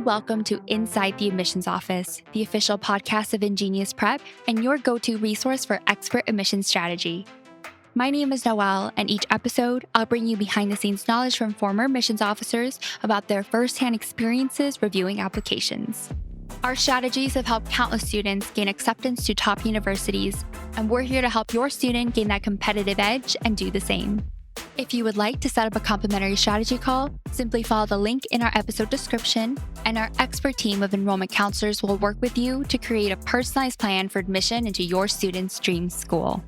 welcome to Inside the Admissions Office, the official podcast of InGenius Prep and your go-to resource for expert admissions strategy. My name is Noelle, and each episode, I'll bring you behind-the-scenes knowledge from former admissions officers about their firsthand experiences reviewing applications. Our strategies have helped countless students gain acceptance to top universities, and we're here to help your student gain that competitive edge and do the same. If you would like to set up a complimentary strategy call, simply follow the link in our episode description, and our expert team of enrollment counselors will work with you to create a personalized plan for admission into your student's dream school.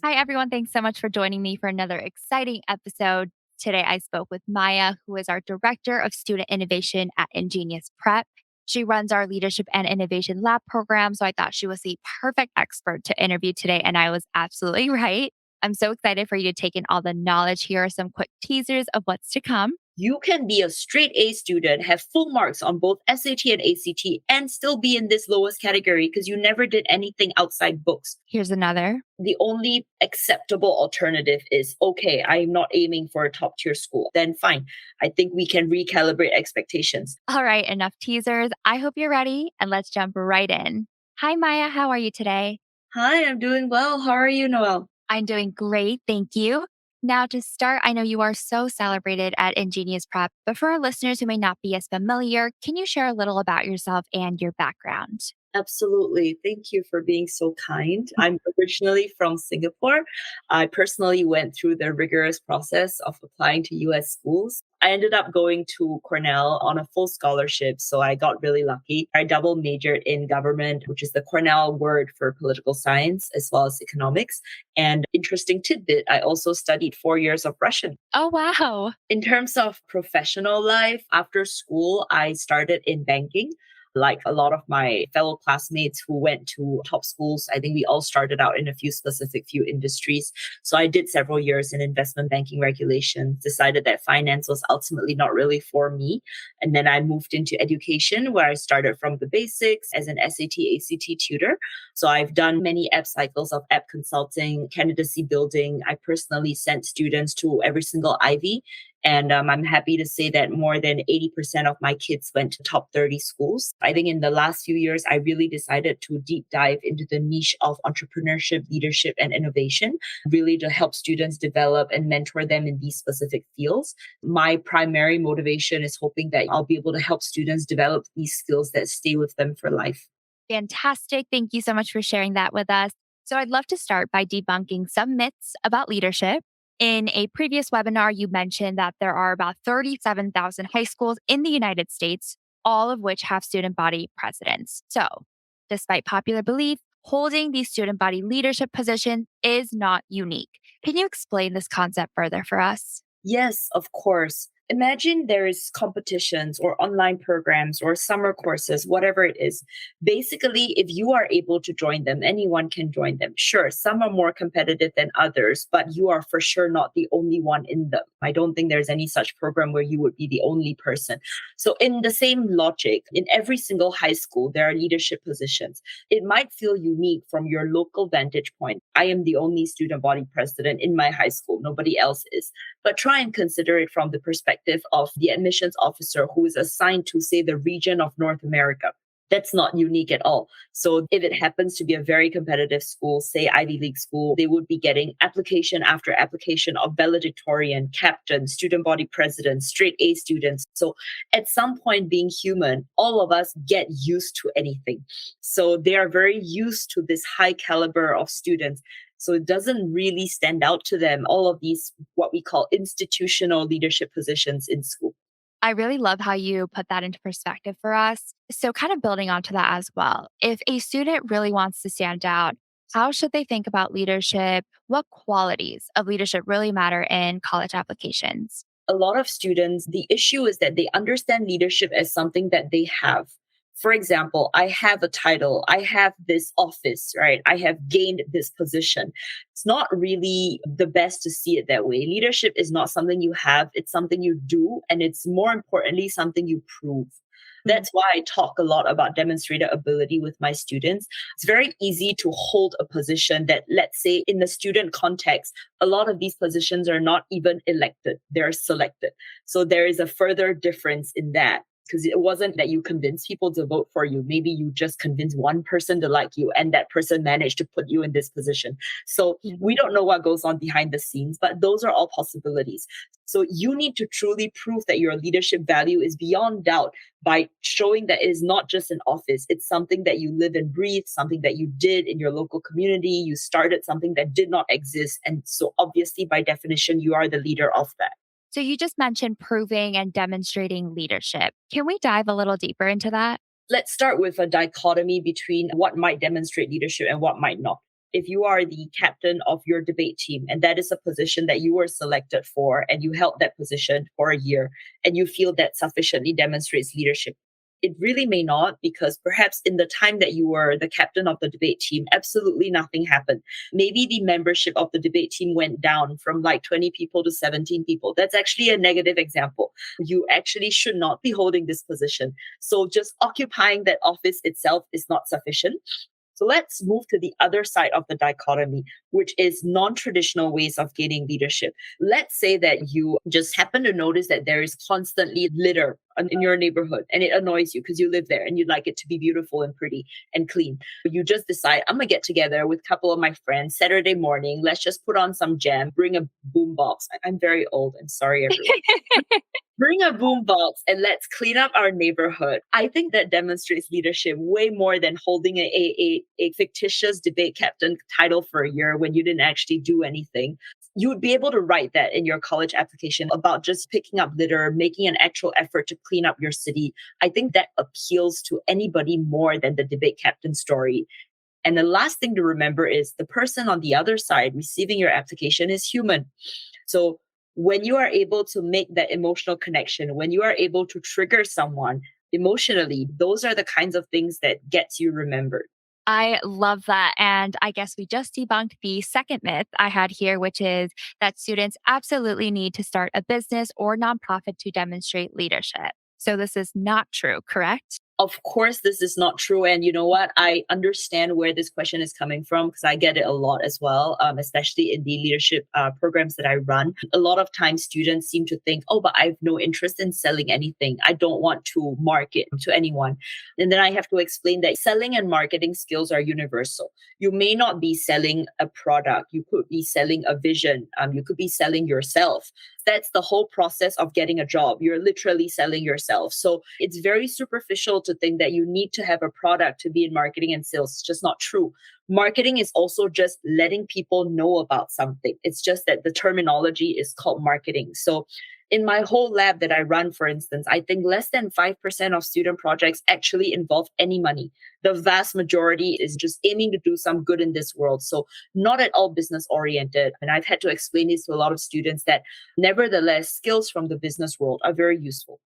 Hi, everyone. Thanks so much for joining me for another exciting episode. Today, I spoke with Maya, who is our Director of Student Innovation at InGenius Prep. She runs our Leadership and Innovation Lab program, so I thought she was the perfect expert to interview today, and I was absolutely right. I'm so excited for you to take in all the knowledge. Here are some quick teasers of what's to come. You can be a straight A student, have full marks on both SAT and ACT, and still be in this lowest category because you never did anything outside books. Here's another. The only acceptable alternative is, okay, I'm not aiming for a top tier school. Then fine. I think we can recalibrate expectations. All right, enough teasers. I hope you're ready, and let's jump right in. Hi, Maya. How are you today? Hi, I'm doing well. How are you, Noelle? I'm doing great. Thank you. Now, to start, I know you are so celebrated at InGenius Prep, but for our listeners who may not be as familiar, can you share a little about yourself and your background? Absolutely. Thank you for being so kind. I'm originally from Singapore. I personally went through the rigorous process of applying to US schools. I ended up going to Cornell on a full scholarship, so I got really lucky. I double majored in government, which is the Cornell word for political science, as well as economics. And interesting tidbit, I also studied 4 years of Russian. Oh, wow. In terms of professional life, after school, I started in banking. Like a lot of my fellow classmates who went to top schools, I think we all started out in a few industries. So I did several years in investment banking regulations, decided that finance was ultimately not really for me. And then I moved into education where I started from the basics as an SAT, ACT tutor. So I've done many app cycles of app consulting, candidacy building. I personally sent students to every single Ivy. And I'm happy to say that more than 80% of my kids went to top 30 schools. I think in the last few years, I really decided to deep dive into the niche of entrepreneurship, leadership, and innovation, really to help students develop and mentor them in these specific fields. My primary motivation is hoping that I'll be able to help students develop these skills that stay with them for life. Fantastic. Thank you so much for sharing that with us. So I'd love to start by debunking some myths about leadership. In a previous webinar, you mentioned that there are about 37,000 high schools in the United States, all of which have student body presidents. So, despite popular belief, holding these student body leadership positions is not unique. Can you explain this concept further for us? Yes, of course. Imagine there is competitions or online programs or summer courses, whatever it is. Basically, if you are able to join them, anyone can join them. Sure, some are more competitive than others, but you are for sure not the only one in them. I don't think there's any such program where you would be the only person. So in the same logic, in every single high school, there are leadership positions. It might feel unique from your local vantage point. I am the only student body president in my high school. Nobody else is. But try and consider it from the perspective of the admissions officer who is assigned to, say, the region of North America. That's not unique at all. So if it happens to be a very competitive school, say Ivy League school, they would be getting application after application of valedictorian, captain, student body president, straight A students. So at some point, being human, all of us get used to anything. So they are very used to this high caliber of students. So it doesn't really stand out to them, all of these, what we call institutional leadership positions in school. I really love how you put that into perspective for us. So, kind of building onto that as well, if a student really wants to stand out, how should they think about leadership? What qualities of leadership really matter in college applications? A lot of students, the issue is that they understand leadership as something that they have. For example, I have a title, I have this office, right? I have gained this position. It's not really the best to see it that way. Leadership is not something you have, it's something you do. And it's more importantly, something you prove. That's why I talk a lot about demonstrator ability with my students. It's very easy to hold a position that, let's say, in the student context, a lot of these positions are not even elected, they're selected. So there is a further difference in that. Because it wasn't that you convinced people to vote for you. Maybe you just convinced one person to like you, and that person managed to put you in this position. So we don't know what goes on behind the scenes, but those are all possibilities. So you need to truly prove that your leadership value is beyond doubt by showing that it is not just an office. It's something that you live and breathe, something that you did in your local community. You started something that did not exist. And so obviously, by definition, you are the leader of that. So you just mentioned proving and demonstrating leadership. Can we dive a little deeper into that? Let's start with a dichotomy between what might demonstrate leadership and what might not. If you are the captain of your debate team, and that is a position that you were selected for, and you held that position for a year, and you feel that sufficiently demonstrates leadership, it really may not, because perhaps in the time that you were the captain of the debate team, absolutely nothing happened. Maybe the membership of the debate team went down from like 20 people to 17 people. That's actually a negative example. You actually should not be holding this position. So just occupying that office itself is not sufficient. So let's move to the other side of the dichotomy, which is non-traditional ways of gaining leadership. Let's say that you just happen to notice that there is constantly litter in your neighborhood and it annoys you because you live there and you'd like it to be beautiful and pretty and clean. But you just decide, I'm going to get together with a couple of my friends Saturday morning. Let's just put on some jam, bring a boom box. I'm very old. I'm sorry, everyone. Bring a boombox and let's clean up our neighborhood. I think that demonstrates leadership way more than holding a fictitious debate captain title for a year when you didn't actually do anything. You would be able to write that in your college application about just picking up litter, making an actual effort to clean up your city. I think that appeals to anybody more than the debate captain story. And the last thing to remember is the person on the other side receiving your application is human. So when you are able to make that emotional connection, when you are able to trigger someone emotionally, those are the kinds of things that gets you remembered. I love that. And I guess we just debunked the second myth I had here, which is that students absolutely need to start a business or nonprofit to demonstrate leadership. So this is not true, correct? Of course, this is not true. And you know what? I understand where this question is coming from because I get it a lot as well, especially in the leadership programs that I run. A lot of times students seem to think, oh, but I have no interest in selling anything. I don't want to market to anyone. And then I have to explain that selling and marketing skills are universal. You may not be selling a product. You could be selling a vision. You could be selling yourself. That's the whole process of getting a job. You're literally selling yourself. So it's very superficial to think that you need to have a product to be in marketing and sales. It's just not true. Marketing is also just letting people know about something. It's just that the terminology is called marketing. So in my whole lab that I run, for instance, I think less than 5% of student projects actually involve any money. The vast majority is just aiming to do some good in this world. So not at all business oriented. And I've had to explain this to a lot of students that nevertheless, skills from the business world are very useful.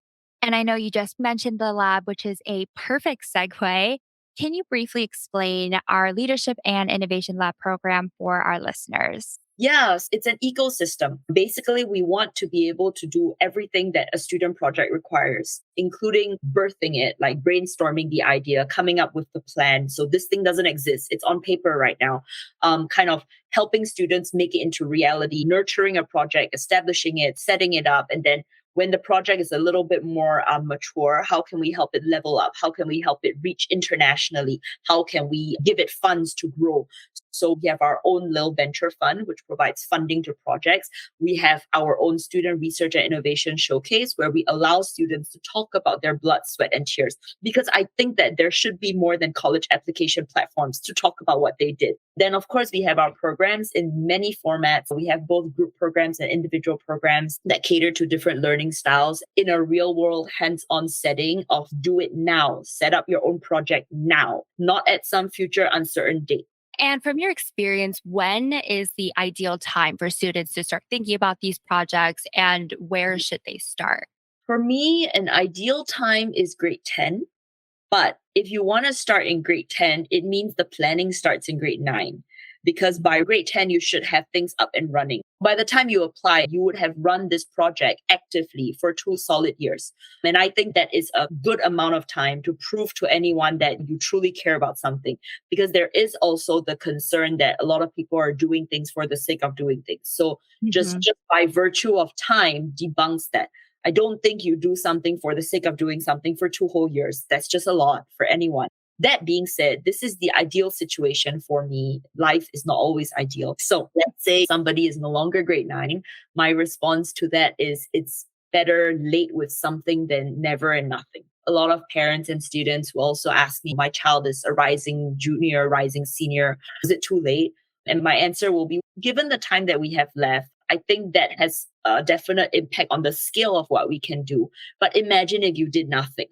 And I know you just mentioned the lab, which is a perfect segue. Can you briefly explain our Leadership and Innovation Lab program for our listeners? Yes, it's an ecosystem. Basically, we want to be able to do everything that a student project requires, including birthing it, like brainstorming the idea, coming up with the plan. So this thing doesn't exist. It's on paper right now. Kind of helping students make it into reality, nurturing a project, establishing it, setting it up, and then when the project is a little bit more mature, how can we help it level up? How can we help it reach internationally? How can we give it funds to grow? So we have our own little venture fund, which provides funding to projects. We have our own student research and innovation showcase where we allow students to talk about their blood, sweat, and tears. Because I think that there should be more than college application platforms to talk about what they did. Then, of course, we have our programs in many formats. We have both group programs and individual programs that cater to different learning styles in a real world hands-on setting of do it now, set up your own project now, not at some future uncertain date. And from your experience, when is the ideal time for students to start thinking about these projects and where should they start? For me, an ideal time is grade 10. But if you want to start in grade 10, it means the planning starts in grade 9. because by grade 10, you should have things up and running. By the time you apply, you would have run this project actively for 2 solid years. And I think that is a good amount of time to prove to anyone that you truly care about something, because there is also the concern that a lot of people are doing things for the sake of doing things. So just by virtue of time debunks that. I don't think you do something for the sake of doing something for 2 whole years. That's just a lot for anyone. That being said, this is the ideal situation for me. Life is not always ideal. So let's say somebody is no longer grade 9. My response to that is it's better late with something than never and nothing. A lot of parents and students will also ask me, my child is a rising junior, rising senior. Is it too late? And my answer will be, given the time that we have left, I think that has a definite impact on the scale of what we can do. But imagine if you did nothing.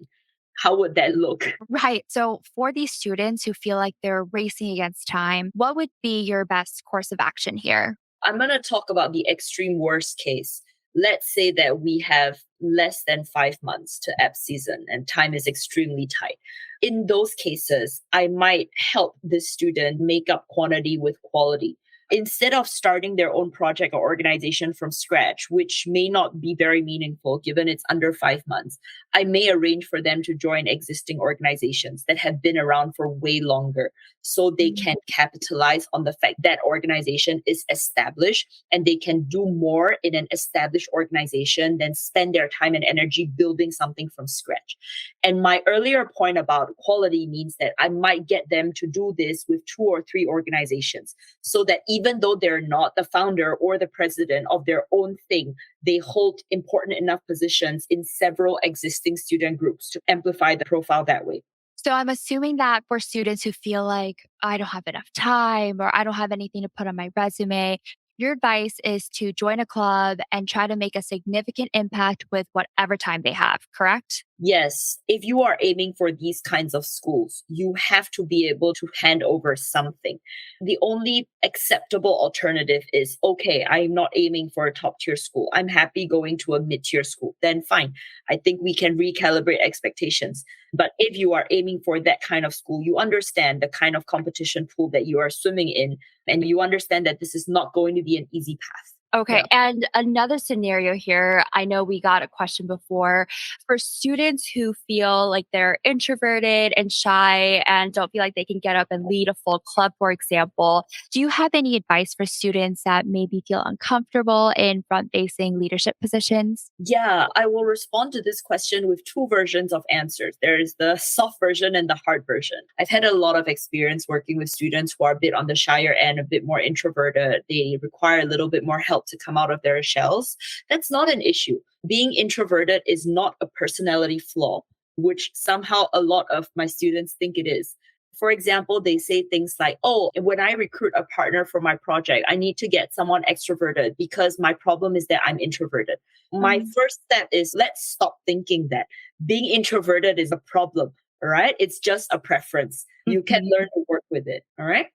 How would that look? Right. So, for these students who feel like they're racing against time, what would be your best course of action here? I'm going to talk about the extreme worst case. Let's say that we have less than 5 months to app season and time is extremely tight. In those cases, I might help the student make up quantity with quality. Instead of starting their own project or organization from scratch, which may not be very meaningful given it's under 5 months, I may arrange for them to join existing organizations that have been around for way longer, so they can capitalize on the fact that organization is established and they can do more in an established organization than spend their time and energy building something from scratch. And my earlier point about quality means that I might get them to do this with 2 or 3 organizations, so that even though they're not the founder or the president of their own thing, they hold important enough positions in several existing student groups to amplify the profile that way. So, I'm assuming that for students who feel like I don't have enough time or I don't have anything to put on my resume, your advice is to join a club and try to make a significant impact with whatever time they have, correct? Yes, if you are aiming for these kinds of schools, you have to be able to hand over something. The only acceptable alternative is, okay, I'm not aiming for a top tier school. I'm happy going to a mid tier school. Then fine. I think we can recalibrate expectations. But if you are aiming for that kind of school, you understand the kind of competition pool that you are swimming in, and you understand that this is not going to be an easy path. Okay. And another scenario here, I know we got a question before for students who feel like they're introverted and shy and don't feel like they can get up and lead a full club, for example. Do you have any advice for students that maybe feel uncomfortable in front facing leadership positions? Yeah, I will respond to this question with 2 versions of answers. There is the soft version and the hard version. I've had a lot of experience working with students who are a bit on the shyer end, a bit more introverted. They require a little bit more help to come out of their shells. That's not an issue. Being introverted is not a personality flaw, which somehow a lot of my students think it is. For example, they say things like, oh, when I recruit a partner for my project, I need to get someone extroverted because my problem is that I'm introverted. My first step is, let's stop thinking that being introverted is a problem. All right. It's just a preference. You can learn to work with it. All right.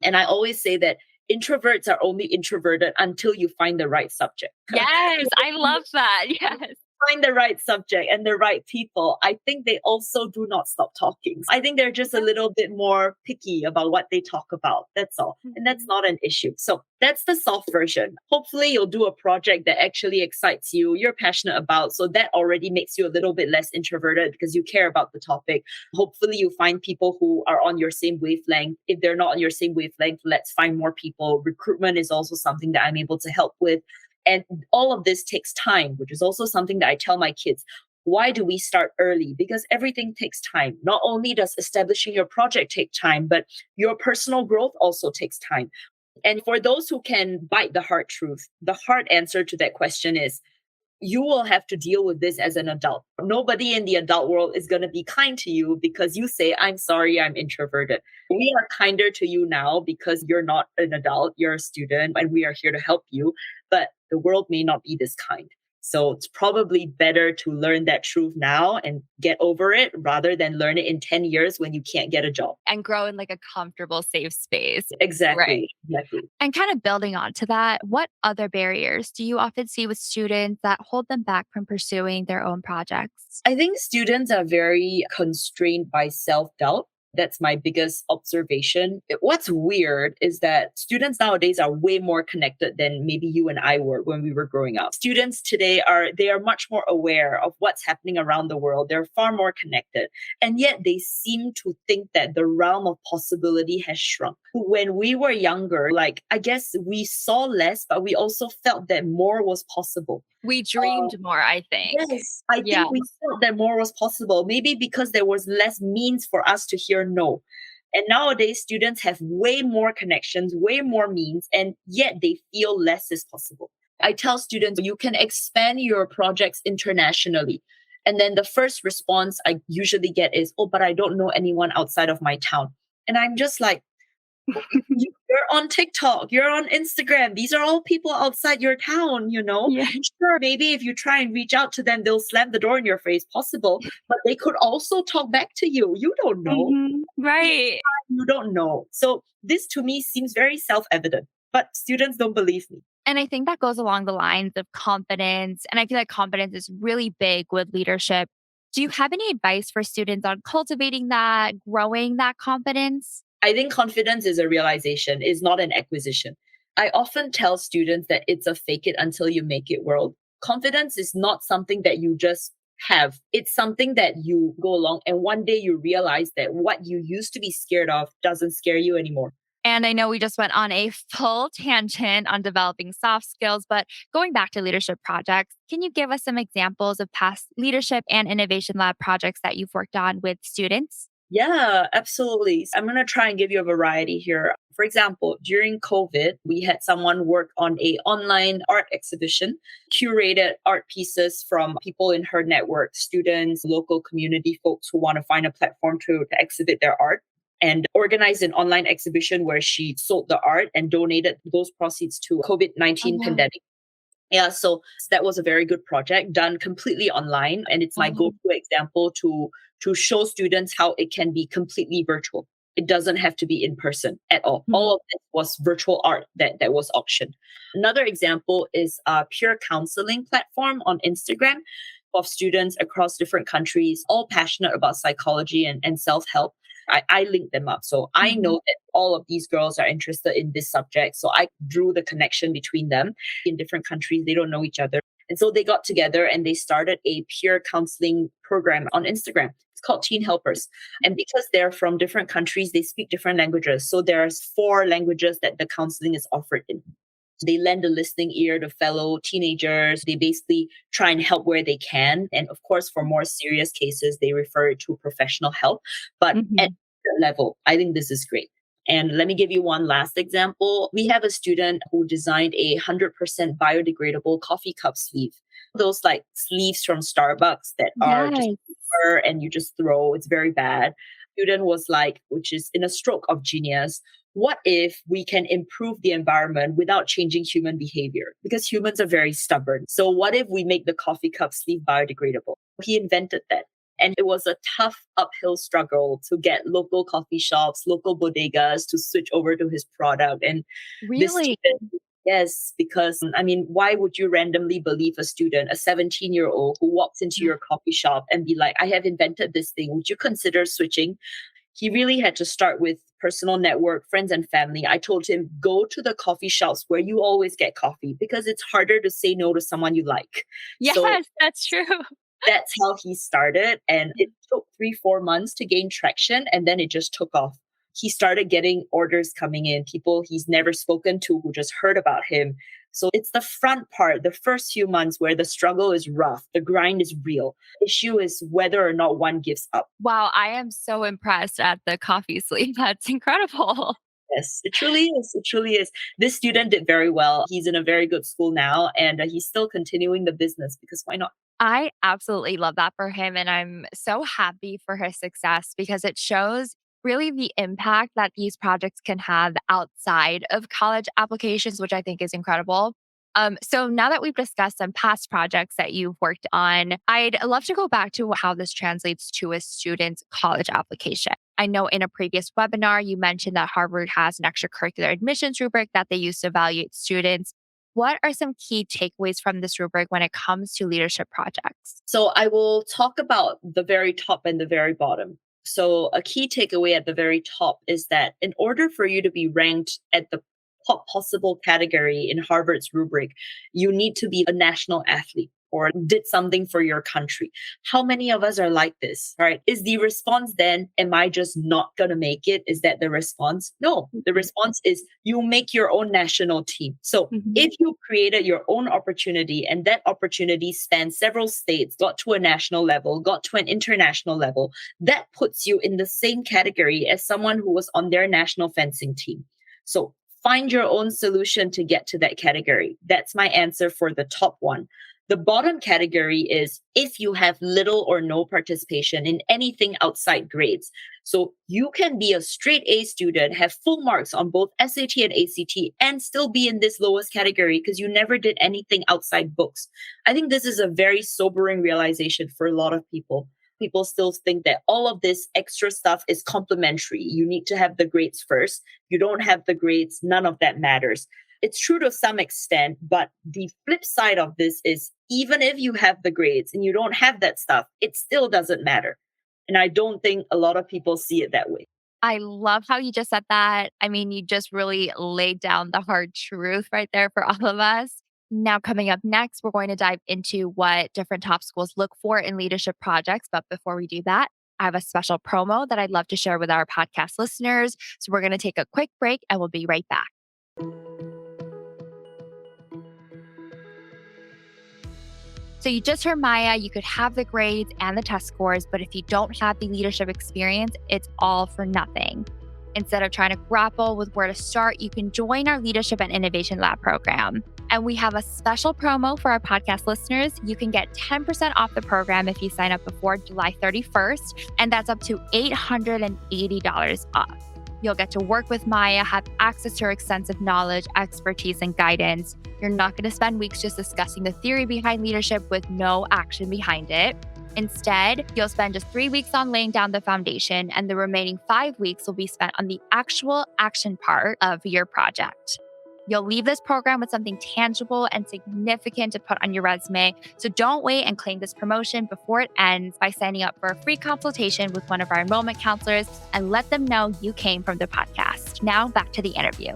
And I always say that introverts are only introverted until you find the right subject. Yes, I love that. Yes. Find the right subject and the right people, I think they also do not stop talking. I think they're just a little bit more picky about what they talk about. That's all. And that's not an issue. So that's the soft version. Hopefully you'll do a project that actually excites you, you're passionate about. So that already makes you a little bit less introverted because you care about the topic. Hopefully you find people who are on your same wavelength. If they're not on your same wavelength, let's find more people. Recruitment is also something that I'm able to help with. And all of this takes time, which is also something that I tell my kids. Why do we start early? Because everything takes time. Not only does establishing your project take time, but your personal growth also takes time. And for those who can bite the hard truth, the hard answer to that question is, you will have to deal with this as an adult. Nobody in the adult world is going to be kind to you because you say, I'm sorry, I'm introverted. We are kinder to you now because you're not an adult, you're a student, and we are here to help you. But the world may not be this kind. So it's probably better to learn that truth now and get over it rather than learn it in 10 years when you can't get a job. And grow in like a comfortable, safe space. Exactly. Right. Exactly. And kind of building on to that, what other barriers do you often see with students that hold them back from pursuing their own projects? I think students are very constrained by self-doubt. That's my biggest observation. What's weird is that students nowadays are way more connected than maybe you and I were when we were growing up. Students today they are much more aware of what's happening around the world. They're far more connected. And yet they seem to think that the realm of possibility has shrunk. When we were younger, like I guess we saw less, but we also felt that more was possible. We dreamed more, I think. Yes, I Yeah. think we felt that more was possible, maybe because there was less means for us to hear no. And nowadays, students have way more connections, way more means, and yet they feel less is possible. I tell students, you can expand your projects internationally. And then the first response I usually get is, oh, but I don't know anyone outside of my town. And I'm just like, you're on TikTok, you're on Instagram. These are all people outside your town, you know? Yeah. Sure, maybe if you try and reach out to them, they'll slam the door in your face, possible. But they could also talk back to you. You don't know. Right. You don't know. So this to me seems very self-evident, but students don't believe me. And I think that goes along the lines of confidence. And I feel like confidence is really big with leadership. Do you have any advice for students on cultivating that, growing that confidence? I think confidence is a realization, is not an acquisition. I often tell students that it's a fake it until you make it world. Confidence is not something that you just have. It's something that you go along and one day you realize that what you used to be scared of doesn't scare you anymore. And I know we just went on a full tangent on developing soft skills, but going back to leadership projects, can you give us some examples of past leadership and innovation lab projects that you've worked on with students? Yeah, absolutely. I'm going to try and give you a variety here. For example, during COVID, we had someone work on a online art exhibition, curated art pieces from people in her network, students, local community folks who want to find a platform to exhibit their art, and organized an online exhibition where she sold the art and donated those proceeds to Oh, COVID-19 wow. pandemic. Yeah, so that was a very good project done completely online. And it's my Oh, go-to example to show students how it can be completely virtual. It doesn't have to be in person at all. mhm. All of this was virtual art that was auctioned. Another example is a peer counseling platform on Instagram of students across different countries, all passionate about psychology and self-help. I linked them up. So I Mhm. know that all of these girls are interested in this subject. So I drew the connection between them in different countries. They don't know each other. And so they got together and they started a peer counseling program on Instagram. It's called Teen Helpers. And because they're from different countries, they speak different languages. So there's 4 languages that the counseling is offered in. They lend a listening ear to fellow teenagers. They basically try and help where they can. And of course, for more serious cases, they refer to professional help. But at Mhm. that level, I think this is great. And let me give you one last example. We have a student who designed a 100% biodegradable coffee cup sleeve. Those like sleeves from Starbucks that are just Yes. paper and you just throw, it's very bad. Student was like, which is in a stroke of genius, what if we can improve the environment without changing human behavior? Because humans are very stubborn. So what if we make the coffee cup sleeve biodegradable? He invented that. And it was a tough uphill struggle to get local coffee shops, local bodegas to switch over to his product. And this Really? student, yes, because I mean, why would you randomly believe a student, a 17-year-old who walks into Yeah. your coffee shop and be like, I have invented this thing. Would you consider switching? He really had to start with personal network, friends and family. I told him, go to the coffee shops where you always get coffee because it's harder to say no to someone you like. So Yes, that's true. that's how he started. And it took 3, 4 months to gain traction. And then it just took off. He started getting orders coming in, people he's never spoken to who just heard about him. So it's the front part, the first few months where the struggle is rough, the grind is real. Issue is whether or not one gives up. Wow, I am so impressed at the coffee sleeve. That's incredible. Yes, it truly is. It truly is. This student did very well. He's in a very good school now, and he's still continuing the business because why not? I absolutely love that for him. And I'm so happy for his success because it shows really the impact that these projects can have outside of college applications, which I think is incredible. So now that we've discussed some past projects that you've worked on, I'd love to go back to how this translates to a student's college application. I know in a previous webinar, you mentioned that Harvard has an extracurricular admissions rubric that they use to evaluate students. What are some key takeaways from this rubric when it comes to leadership projects? So I will talk about the very top and the very bottom. So a key takeaway at the very top is that in order for you to be ranked at the top possible category in Harvard's rubric, you need to be a national athlete or did something for your country. How many of us are like this, right? Is the response then, am I just not going to make it? Is that the response? No, the response is you make your own national team. So if you created your own opportunity and that opportunity spans several states, got to a national level, got to an international level, that puts you in the same category as someone who was on their national fencing team. So find your own solution to get to that category. That's my answer for the top one. The bottom category is if you have little or no participation in anything outside grades. So you can be a straight A student, have full marks on both SAT and ACT, and still be in this lowest category because you never did anything outside books. I think this is a very sobering realization for a lot of people. People still think that all of this extra stuff is complementary. You need to have the grades first. You don't have the grades, none of that matters. It's true to some extent, but the flip side of this is even if you have the grades and you don't have that stuff, it still doesn't matter. And I don't think a lot of people see it that way. I love how you just said that. I mean, you just really laid down the hard truth right there for all of us. Now, coming up next, we're going to dive into what different top schools look for in leadership projects. But before we do that, I have a special promo that I'd love to share with our podcast listeners. So we're going to take a quick break and we'll be right back. So you just heard Maya, you could have the grades and the test scores, but if you don't have the leadership experience, it's all for nothing. Instead of trying to grapple with where to start, you can join our Leadership and Innovation Lab program. And we have a special promo for our podcast listeners. You can get 10% off the program if you sign up before July 31st, and that's up to $880 off. You'll get to work with Maya, have access to her extensive knowledge, expertise, and guidance. You're not going to spend weeks just discussing the theory behind leadership with no action behind it. Instead, you'll spend just 3 weeks on laying down the foundation, and the remaining 5 weeks will be spent on the actual action part of your project. You'll leave this program with something tangible and significant to put on your resume. So don't wait and claim this promotion before it ends by signing up for a free consultation with one of our enrollment counselors and let them know you came from the podcast. Now back to the interview.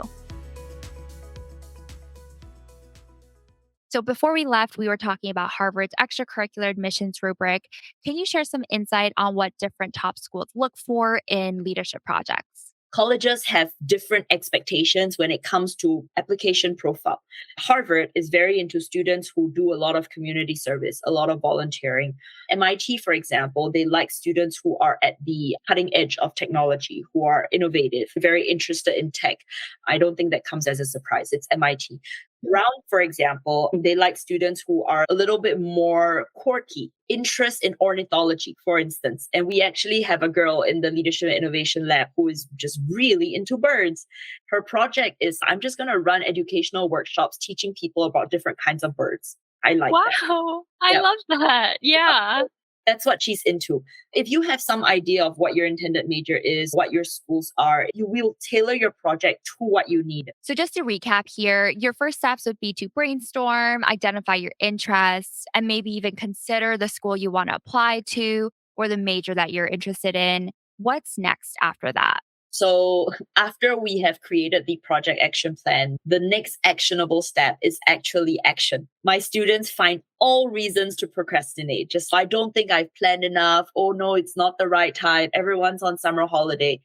So before we left, we were talking about Harvard's extracurricular admissions rubric. Can you share some insight on what different top schools look for in leadership projects? Colleges have different expectations when it comes to application profile. Harvard is very into students who do a lot of community service, a lot of volunteering. MIT, for example, they like students who are at the cutting edge of technology, who are innovative, very interested in tech. I don't think that comes as a surprise. It's MIT. Brown, for example, they like students who are a little bit more quirky, interest in ornithology, for instance. And we actually have a girl in the Leadership and Innovation Lab who is just really into birds. Her project is, I'm just going to run educational workshops teaching people about different kinds of birds. I like that. Wow, I love that. Yeah. That's what she's into. If you have some idea of what your intended major is, what your schools are, you will tailor your project to what you need. So just to recap here, your first steps would be to brainstorm, identify your interests, and maybe even consider the school you want to apply to or the major that you're interested in. What's next after that? So after we have created the project action plan, the next actionable step is actually action. My students find all reasons to procrastinate. Just, I don't think I've planned enough. Oh no, it's not the right time. Everyone's on summer holiday.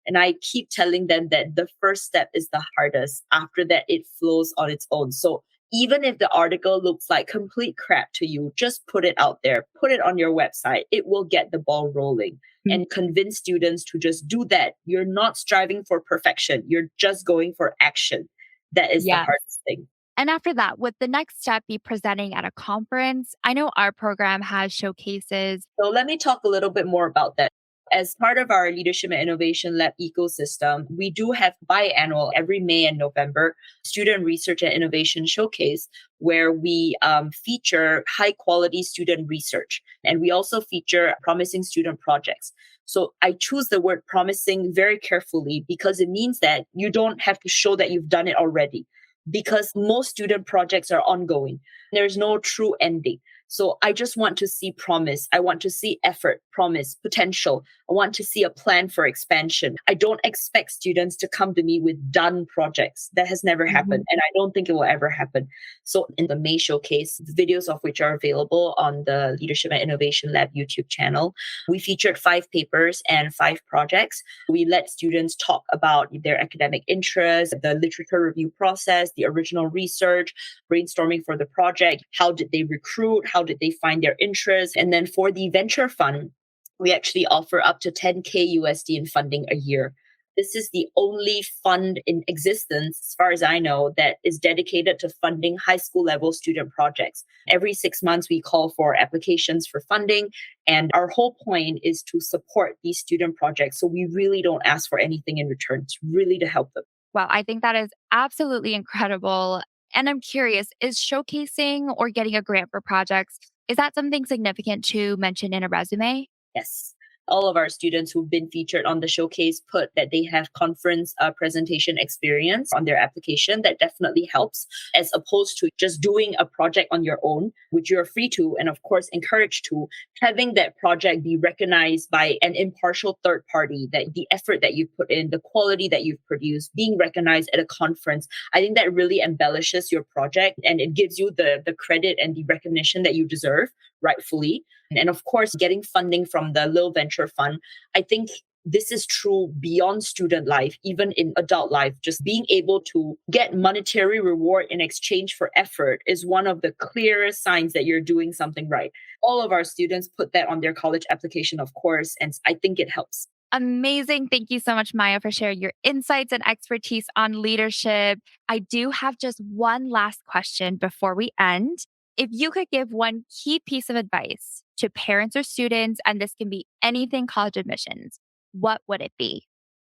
And I keep telling them that the first step is the hardest. After that, it flows on its own. So even if the article looks like complete crap to you, just put it out there, put it on your website. It will get the ball rolling. And convince students to just do that. You're not striving for perfection. You're just going for action. That is the hardest thing. And after that, would the next step be presenting at a conference? I know our program has showcases. So let me talk a little bit more about that. As part of our Leadership and Innovation Lab ecosystem, we do have biannual every May and November Student Research and Innovation Showcase, where we feature high quality student research. And we also feature promising student projects. So I choose the word promising very carefully because it means that you don't have to show that you've done it already, because most student projects are ongoing. There's no true ending. So I just want to see promise. I want to see effort, promise, potential. I want to see a plan for expansion. I don't expect students to come to me with done projects. That has never happened. And I don't think it will ever happen. So in the May showcase, videos of which are available on the Leadership and Innovation Lab YouTube channel, we featured 5 papers and 5 projects. We let students talk about their academic interests, the literature review process, the original research, brainstorming for the project, how did they recruit, how did they find their interest. And then for the venture fund, we actually offer up to 10K USD in funding a year. This is the only fund in existence, as far as I know, that is dedicated to funding high school level student projects. Every 6 months, we call for applications for funding. And our whole point is to support these student projects. So we really don't ask for anything in return. It's really to help them. Wow, I think that is absolutely incredible. And I'm curious, is showcasing or getting a grant for projects, is that something significant to mention in a resume? Yes. All of our students who've been featured on the showcase put that they have conference presentation experience on their application. That definitely helps, as opposed to just doing a project on your own, which you're free to and of course encouraged to. Having that project be recognized by an impartial third party, that the effort that you've put in, the quality that you've produced, being recognized at a conference, I think that really embellishes your project and it gives you the credit and the recognition that you deserve rightfully. And of course, getting funding from the Lil Venture Fund, I think this is true beyond student life, even in adult life. Just being able to get monetary reward in exchange for effort is one of the clearest signs that you're doing something right. All of our students put that on their college application, of course, and I think it helps. Amazing. Thank you so much, Maya, for sharing your insights and expertise on leadership. I do have just one last question before we end. If you could give one key piece of advice to parents or students, and this can be anything college admissions, what would it be?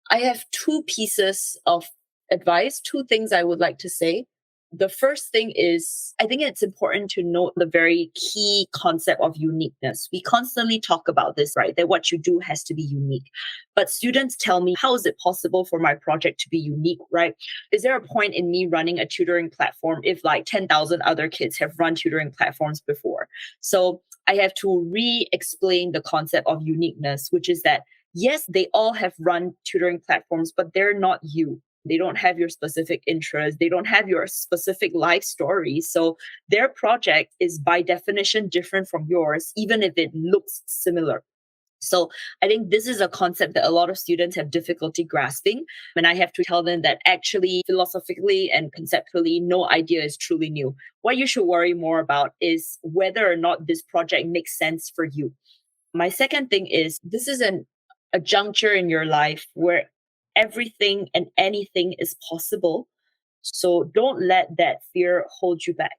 I have 2 pieces of advice, 2 things I would like to say. The first thing is, I think it's important to note the very key concept of uniqueness. We constantly talk about this, right? That what you do has to be unique. But students tell me, how is it possible for my project to be unique, right? Is there a point in me running a tutoring platform if like 10,000 other kids have run tutoring platforms before? So I have to re-explain the concept of uniqueness, which is that, yes, they all have run tutoring platforms, but they're not you. They don't have your specific interests. They don't have your specific life story. So their project is by definition different from yours, even if it looks similar. So I think this is a concept that a lot of students have difficulty grasping. And I have to tell them that actually, philosophically and conceptually, no idea is truly new. What you should worry more about is whether or not this project makes sense for you. My second thing is, this is a juncture in your life where everything and anything is possible. So don't let that fear hold you back.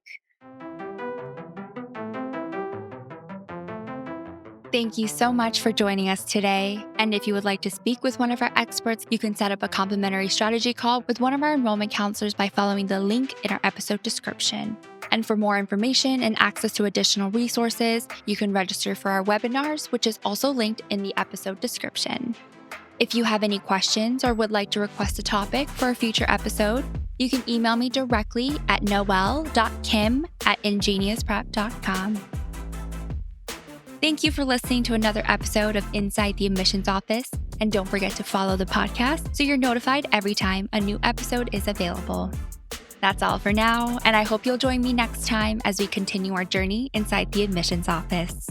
Thank you so much for joining us today. And if you would like to speak with one of our experts, you can set up a complimentary strategy call with one of our enrollment counselors by following the link in our episode description. And for more information and access to additional resources, you can register for our webinars, which is also linked in the episode description. If you have any questions or would like to request a topic for a future episode, you can email me directly at noel.kim@ingeniusprep.com. Thank you for listening to another episode of Inside the Admissions Office, and don't forget to follow the podcast so you're notified every time a new episode is available. That's all for now, and I hope you'll join me next time as we continue our journey inside the admissions office.